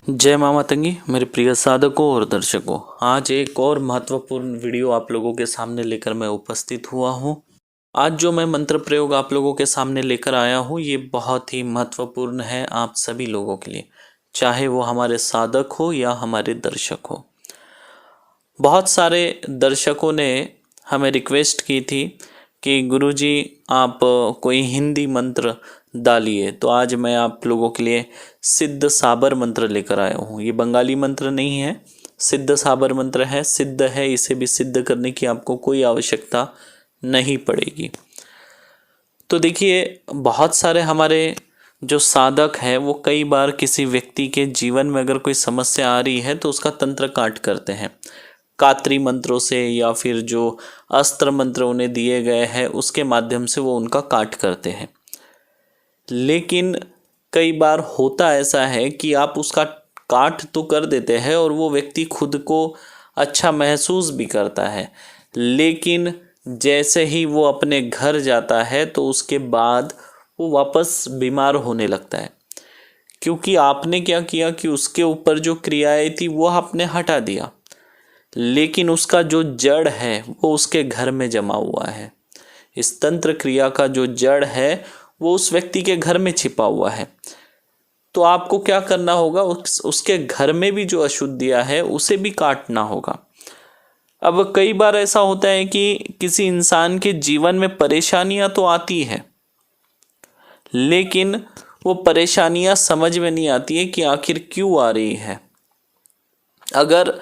जय माँ मातंगी मेरे प्रिय साधकों और दर्शकों। आज एक और महत्वपूर्ण वीडियो आप लोगों के सामने लेकर मैं उपस्थित हुआ हूँ। आज जो मैं मंत्र प्रयोग आप लोगों के सामने लेकर आया हूँ ये बहुत ही महत्वपूर्ण है आप सभी लोगों के लिए, चाहे वो हमारे साधक हो या हमारे दर्शक हो। बहुत सारे दर्शकों ने हमें रिक्वेस्ट की थी कि गुरुजी आप कोई हिंदी मंत्र डालिए, तो आज मैं आप लोगों के लिए सिद्ध साबर मंत्र लेकर आया हूँ। ये बंगाली मंत्र नहीं है, सिद्ध साबर मंत्र है। सिद्ध है, इसे भी सिद्ध करने की आपको कोई आवश्यकता नहीं पड़ेगी। तो देखिए, बहुत सारे हमारे जो साधक हैं वो कई बार किसी व्यक्ति के जीवन में अगर कोई समस्या आ रही है तो उसका तंत्र काट करते हैं, कात्री मंत्रों से या फिर जो अस्त्र मंत्र उन्हें दिए गए हैं उसके माध्यम से वो उनका काट करते हैं। लेकिन कई बार होता ऐसा है कि आप उसका काट तो कर देते हैं और वो व्यक्ति खुद को अच्छा महसूस भी करता है, लेकिन जैसे ही वो अपने घर जाता है तो उसके बाद वो वापस बीमार होने लगता है, क्योंकि आपने क्या किया कि उसके ऊपर जो क्रियाएं थी वो आपने हटा दिया, लेकिन उसका जो जड़ है वो उसके घर में जमा हुआ है। इस तंत्र क्रिया का जो जड़ है वो उस व्यक्ति के घर में छिपा हुआ है। तो आपको क्या करना होगा, उसके घर में भी जो अशुद्धियां है उसे भी काटना होगा। अब कई बार ऐसा होता है कि किसी इंसान के जीवन में परेशानियां तो आती है, लेकिन वो परेशानियां समझ में नहीं आती है कि आखिर क्यों आ रही है। अगर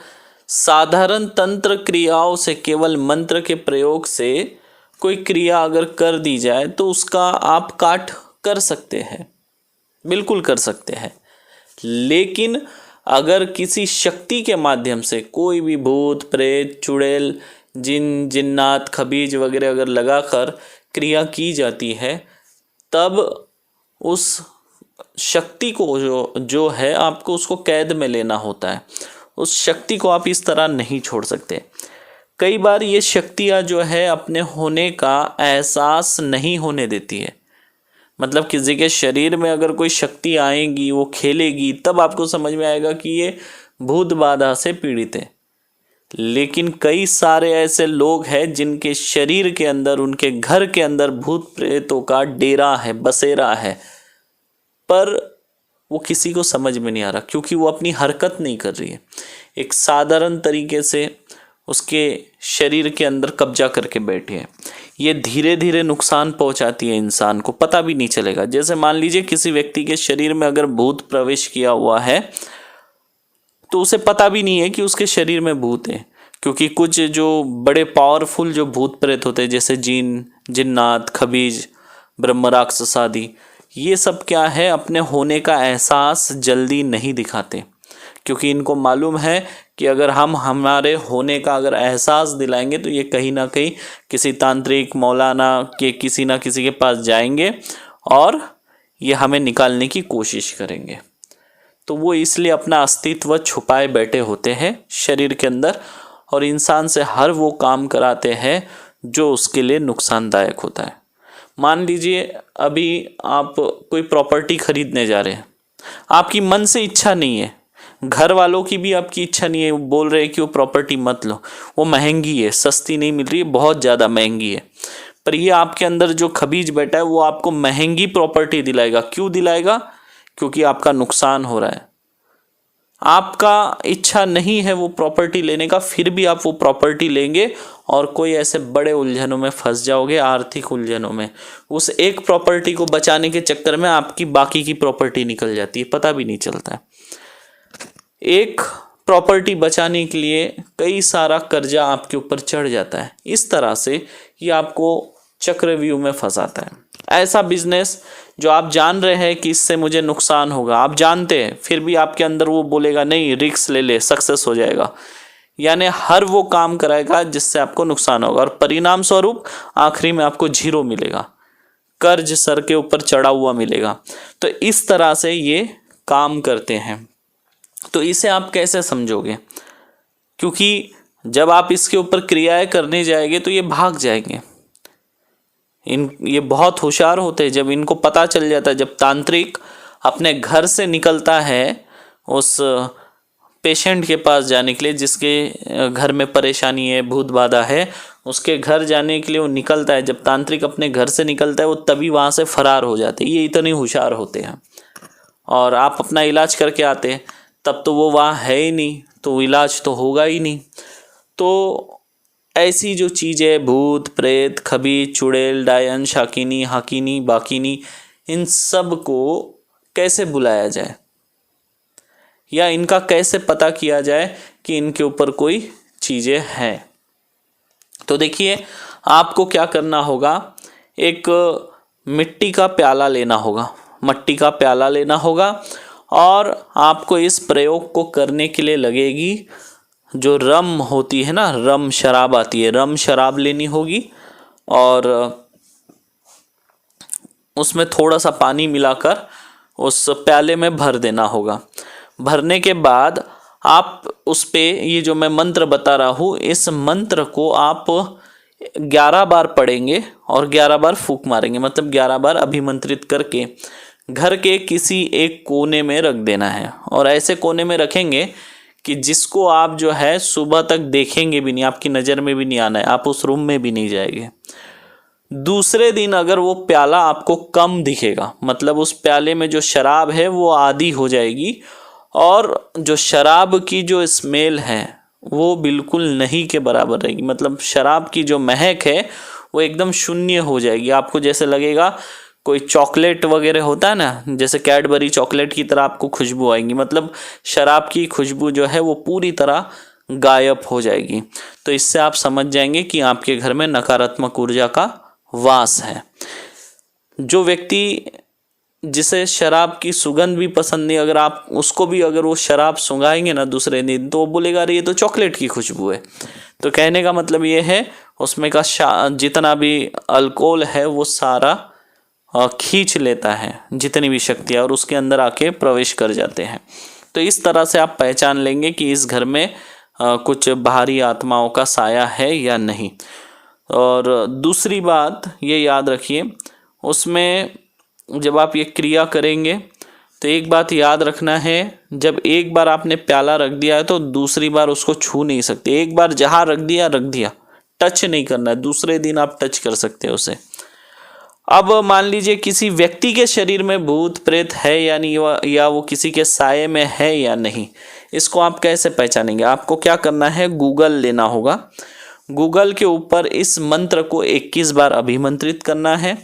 साधारण तंत्र क्रियाओं से, केवल मंत्र के प्रयोग से कोई क्रिया अगर कर दी जाए तो उसका आप काट कर सकते हैं, बिल्कुल कर सकते हैं। लेकिन अगर किसी शक्ति के माध्यम से कोई भी भूत प्रेत चुड़ैल जिन जिन्नात खबीज वगैरह अगर लगाकर क्रिया की जाती है, तब उस शक्ति को जो है आपको उसको कैद में लेना होता है। उस शक्ति को आप इस तरह नहीं छोड़ सकते। कई बार ये शक्तियाँ जो है अपने होने का एहसास नहीं होने देती है। मतलब किसी के शरीर में अगर कोई शक्ति आएगी, वो खेलेगी, तब आपको समझ में आएगा कि ये भूत बाधा से पीड़ित है। लेकिन कई सारे ऐसे लोग हैं जिनके शरीर के अंदर, उनके घर के अंदर भूत प्रेतों का डेरा है, बसेरा है, पर वो किसी को समझ में नहीं आ रहा, क्योंकि वो अपनी हरकत नहीं कर रही है। एक साधारण तरीके से उसके शरीर के अंदर कब्जा करके बैठी है। ये धीरे धीरे नुकसान पहुंचाती है, इंसान को पता भी नहीं चलेगा। जैसे मान लीजिए किसी व्यक्ति के शरीर में अगर भूत प्रवेश किया हुआ है तो उसे पता भी नहीं है कि उसके शरीर में भूत है, क्योंकि कुछ जो बड़े पावरफुल जो भूत प्रेत होते हैं, जैसे जिन जिन्नात खबीज ब्रह्म राक्षस आदि, ये सब क्या है, अपने होने का एहसास जल्दी नहीं दिखाते, क्योंकि इनको मालूम है कि अगर हम हमारे होने का अगर एहसास दिलाएंगे तो ये कहीं ना कहीं किसी तांत्रिक मौलाना के किसी ना किसी के पास जाएंगे और ये हमें निकालने की कोशिश करेंगे। तो वो इसलिए अपना अस्तित्व छुपाए बैठे होते हैं शरीर के अंदर, और इंसान से हर वो काम कराते हैं जो उसके लिए नुकसानदायक होता है। मान लीजिए अभी आप कोई प्रॉपर्टी खरीदने जा रहे हैं, आपकी मन से इच्छा नहीं है, घर वालों की भी आपकी इच्छा नहीं है, वो बोल रहे हैं कि वो प्रॉपर्टी मत लो, वो महंगी है, सस्ती नहीं मिल रही है, बहुत ज़्यादा महंगी है। पर ये आपके अंदर जो खबीज बैठा है वो आपको महंगी प्रॉपर्टी दिलाएगा। क्यों दिलाएगा? क्योंकि आपका नुकसान हो रहा है। आपका इच्छा नहीं है वो प्रॉपर्टी लेने का, फिर भी आप वो प्रॉपर्टी लेंगे और कोई ऐसे बड़े उलझनों में फंस जाओगे, आर्थिक उलझनों में। उस एक प्रॉपर्टी को बचाने के चक्कर में आपकी बाकी की प्रॉपर्टी निकल जाती है, पता भी नहीं चलता है। एक प्रॉपर्टी बचाने के लिए कई सारा कर्जा आपके ऊपर चढ़ जाता है। इस तरह से ये आपको चक्रव्यूह में फंसाता है। ऐसा बिजनेस जो आप जान रहे हैं कि इससे मुझे नुकसान होगा, आप जानते हैं, फिर भी आपके अंदर वो बोलेगा नहीं रिस्क ले ले, सक्सेस हो जाएगा। यानी हर वो काम कराएगा जिससे आपको नुकसान होगा, और परिणाम स्वरूप आखिरी में आपको जीरो मिलेगा, कर्ज सर के ऊपर चढ़ा हुआ मिलेगा। तो इस तरह से ये काम करते हैं। तो इसे आप कैसे समझोगे? क्योंकि जब आप इसके ऊपर क्रियाएं करने जाएंगे तो ये भाग जाएंगे। ये बहुत होशियार होते हैं। जब इनको पता चल जाता है, जब तांत्रिक अपने घर से निकलता है उस पेशेंट के पास जाने के लिए, जिसके घर में परेशानी है, भूत बाधा है, उसके घर जाने के लिए वो निकलता है। जब तांत्रिक अपने घर से निकलता है वो तभी वहाँ से फरार हो जाते हैं। ये इतने होशियार होते हैं। और आप अपना इलाज करके आते हैं, तब तो वो वहाँ है ही नहीं, तो इलाज तो होगा ही नहीं। तो ऐसी जो चीज़ें, भूत प्रेत, खबीज, चुड़ैल, डायन, शाकिनी, हाकिनी, बाकिनी, इन सब को कैसे बुलाया जाए या इनका कैसे पता किया जाए कि इनके ऊपर कोई चीज़ें हैं। तो देखिए, आपको क्या करना होगा, एक मिट्टी का प्याला लेना होगा, मट्टी का प्याला लेना होगा, और आपको इस प्रयोग को करने के लिए लगेगी जो रम होती है ना, रम शराब आती है, रम शराब लेनी होगी, और उसमें थोड़ा सा पानी मिलाकर उस प्याले में भर देना होगा। भरने के बाद आप उस पे ये जो मैं मंत्र बता रहा हूँ, इस मंत्र को आप 11 बार पढ़ेंगे और 11 बार फूंक मारेंगे, मतलब 11 बार अभिमंत्रित करके घर के किसी एक कोने में रख देना है। और ऐसे कोने में रखेंगे कि जिसको आप जो है सुबह तक देखेंगे भी नहीं, आपकी नज़र में भी नहीं आना है, आप उस रूम में भी नहीं जाएंगे। दूसरे दिन अगर वो प्याला आपको कम दिखेगा, मतलब उस प्याले में जो शराब है वो आधी हो जाएगी, और जो शराब की जो स्मेल है वो बिल्कुल नहीं के बराबर रहेगी, मतलब शराब की जो महक है वो एकदम शून्य हो जाएगी। आपको जैसे लगेगा कोई चॉकलेट वगैरह होता है ना, जैसे कैडबरी चॉकलेट की तरह आपको खुशबू आएगी, मतलब शराब की खुशबू जो है वो पूरी तरह गायब हो जाएगी। तो इससे आप समझ जाएंगे कि आपके घर में नकारात्मक ऊर्जा का वास है। जो व्यक्ति जिसे शराब की सुगंध भी पसंद नहीं, अगर आप उसको भी अगर वो शराब सुंघाएंगे ना दूसरे दिन, तो वो बोलेगा अरे ये तो चॉकलेट की खुशबू है। तो कहने का मतलब ये है उसमें का जितना भी अल्कोहल है वो सारा खींच लेता है, जितनी भी शक्ति है, और उसके अंदर आके प्रवेश कर जाते हैं। तो इस तरह से आप पहचान लेंगे कि इस घर में कुछ बाहरी आत्माओं का साया है या नहीं। और दूसरी बात ये याद रखिए, उसमें जब आप ये क्रिया करेंगे तो एक बात याद रखना है, जब एक बार आपने प्याला रख दिया है तो दूसरी बार उसको छू नहीं सकते। एक बार जहाँ रख दिया, टच नहीं करना है। दूसरे दिन आप टच कर सकते हो उसे। अब मान लीजिए किसी व्यक्ति के शरीर में भूत प्रेत है या नहीं, या वो किसी के साये में है या नहीं, इसको आप कैसे पहचानेंगे? आपको क्या करना है, गूगल लेना होगा। गूगल के ऊपर इस मंत्र को 21 बार अभिमंत्रित करना है,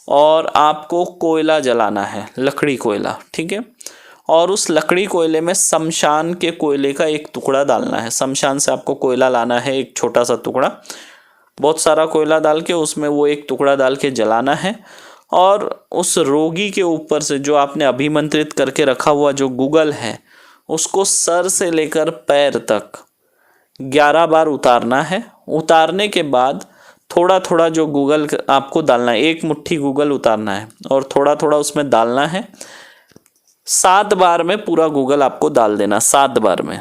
और आपको कोयला जलाना है, लकड़ी कोयला, ठीक है। और उस लकड़ी कोयले में शमशान के कोयले का एक टुकड़ा डालना है। शमशान से आपको कोयला लाना है, एक छोटा सा टुकड़ा, बहुत सारा कोयला डाल के उसमें वो एक टुकड़ा डाल के जलाना है। और उस रोगी के ऊपर से जो आपने अभिमंत्रित करके रखा हुआ जो गूगल है, उसको सर से लेकर पैर तक 11 बार उतारना है। उतारने के बाद थोड़ा थोड़ा जो गूगल आपको डालना है, एक मुट्ठी गूगल उतारना है और थोड़ा थोड़ा उसमें डालना है। 7 बार में पूरा गूगल आपको डाल देना, 7 बार में।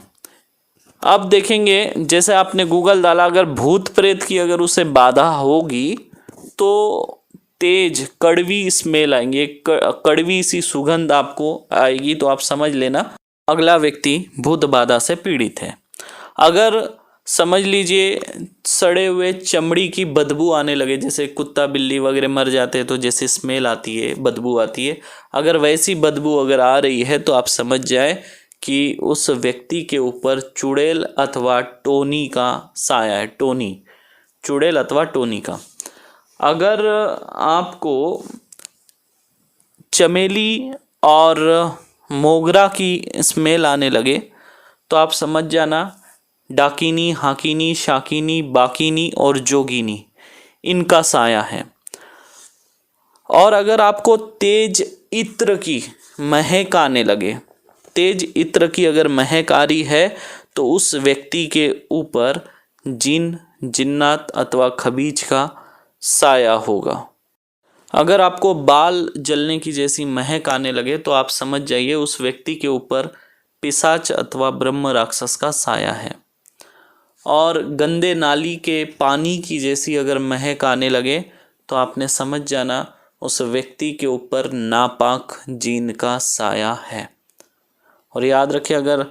अब देखेंगे जैसे आपने गूगल डाला, अगर भूत प्रेत की अगर उसे बाधा होगी तो तेज कड़वी स्मेल आएंगी, कड़वी सी सुगंध आपको आएगी, तो आप समझ लेना अगला व्यक्ति भूत बाधा से पीड़ित है। अगर समझ लीजिए सड़े हुए चमड़ी की बदबू आने लगे, जैसे कुत्ता बिल्ली वगैरह मर जाते हैं तो जैसे स्मेल आती है, बदबू आती है, अगर वैसी बदबू अगर आ रही है तो आप समझ जाए कि उस व्यक्ति के ऊपर चुड़ैल अथवा टोनी का साया है। टोनी, चुड़ैल अथवा टोनी का। अगर आपको चमेली और मोगरा की स्मेल आने लगे तो आप समझ जाना डाकिनी, हाकिनी, शाकिनी, बाकिनी और जोगिनी, इनका साया है। और अगर आपको तेज इत्र की महक आने लगे, तेज इत्र की अगर महक आ रही है तो उस व्यक्ति के ऊपर जिन, जिन्नात अथवा खबीज का साया होगा। अगर आपको बाल जलने की जैसी महक आने लगे तो आप समझ जाइए उस व्यक्ति के ऊपर पिशाच अथवा ब्रह्म राक्षस का साया है। और गंदे नाली के पानी की जैसी अगर महक आने लगे तो आपने समझ जाना उस व्यक्ति के ऊपर नापाक जीन का साया है। और याद रखिए, अगर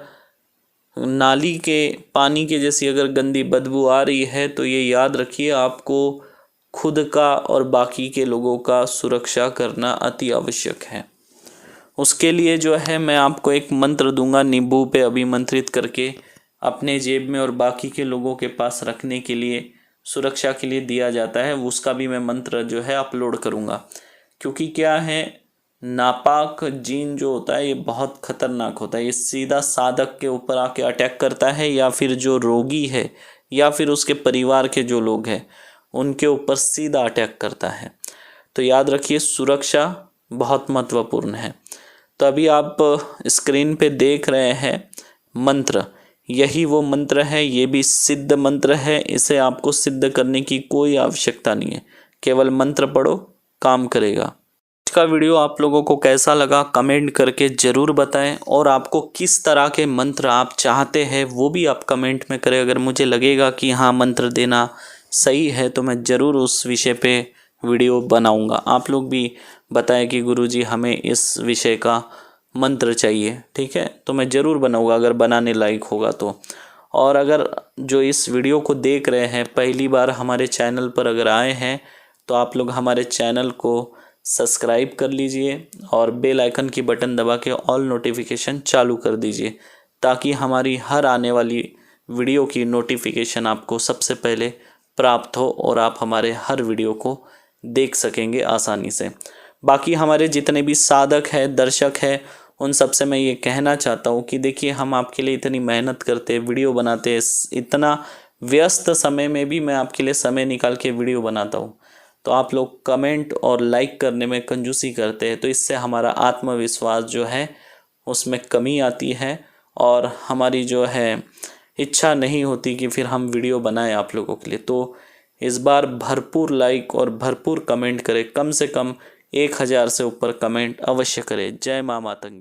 नाली के पानी के जैसी अगर गंदी बदबू आ रही है तो ये याद रखिए, आपको खुद का और बाकी के लोगों का सुरक्षा करना अति आवश्यक है। उसके लिए जो है मैं आपको एक मंत्र दूंगा, नींबू पे अभिमंत्रित करके अपने जेब में और बाकी के लोगों के पास रखने के लिए, सुरक्षा के लिए दिया जाता है। उसका भी मैं मंत्र जो है अपलोड करूंगा, क्योंकि क्या है, नापाक जीन जो होता है ये बहुत खतरनाक होता है। ये सीधा साधक के ऊपर आके अटैक करता है, या फिर जो रोगी है या फिर उसके परिवार के जो लोग हैं उनके ऊपर सीधा अटैक करता है। तो याद रखिए, सुरक्षा बहुत महत्वपूर्ण है। तो अभी आप स्क्रीन पे देख रहे हैं मंत्र, यही वो मंत्र है। ये भी सिद्ध मंत्र है, इसे आपको सिद्ध करने की कोई आवश्यकता नहीं है, केवल मंत्र पढ़ो, काम करेगा। आज का वीडियो आप लोगों को कैसा लगा कमेंट करके ज़रूर बताएं, और आपको किस तरह के मंत्र आप चाहते हैं वो भी आप कमेंट में करें। अगर मुझे लगेगा कि हाँ मंत्र देना सही है तो मैं ज़रूर उस विषय पे वीडियो बनाऊंगा। आप लोग भी बताएं कि गुरुजी हमें इस विषय का मंत्र चाहिए, ठीक है, तो मैं ज़रूर बनाऊंगा अगर बनाने लायक होगा तो। और अगर जो इस वीडियो को देख रहे हैं पहली बार हमारे चैनल पर अगर आए हैं तो आप लोग हमारे चैनल को सब्सक्राइब कर लीजिए और बेल आइकन की बटन दबा के ऑल नोटिफिकेशन चालू कर दीजिए, ताकि हमारी हर आने वाली वीडियो की नोटिफिकेशन आपको सबसे पहले प्राप्त हो और आप हमारे हर वीडियो को देख सकेंगे आसानी से। बाकी हमारे जितने भी साधक हैं, दर्शक हैं, उन सब से मैं ये कहना चाहता हूँ कि देखिए, हम आपके लिए इतनी मेहनत करते हैं, वीडियो बनाते हैं, इतना व्यस्त समय में भी मैं आपके लिए समय निकाल के वीडियो बनाता हूँ, तो आप लोग कमेंट और लाइक करने में कंजूसी करते हैं, तो इससे हमारा आत्मविश्वास जो है उसमें कमी आती है और हमारी जो है इच्छा नहीं होती कि फिर हम वीडियो बनाएं आप लोगों के लिए। तो इस बार भरपूर लाइक और भरपूर कमेंट करें, कम से कम 1000 से ऊपर कमेंट अवश्य करें। जय माँ मातंगी।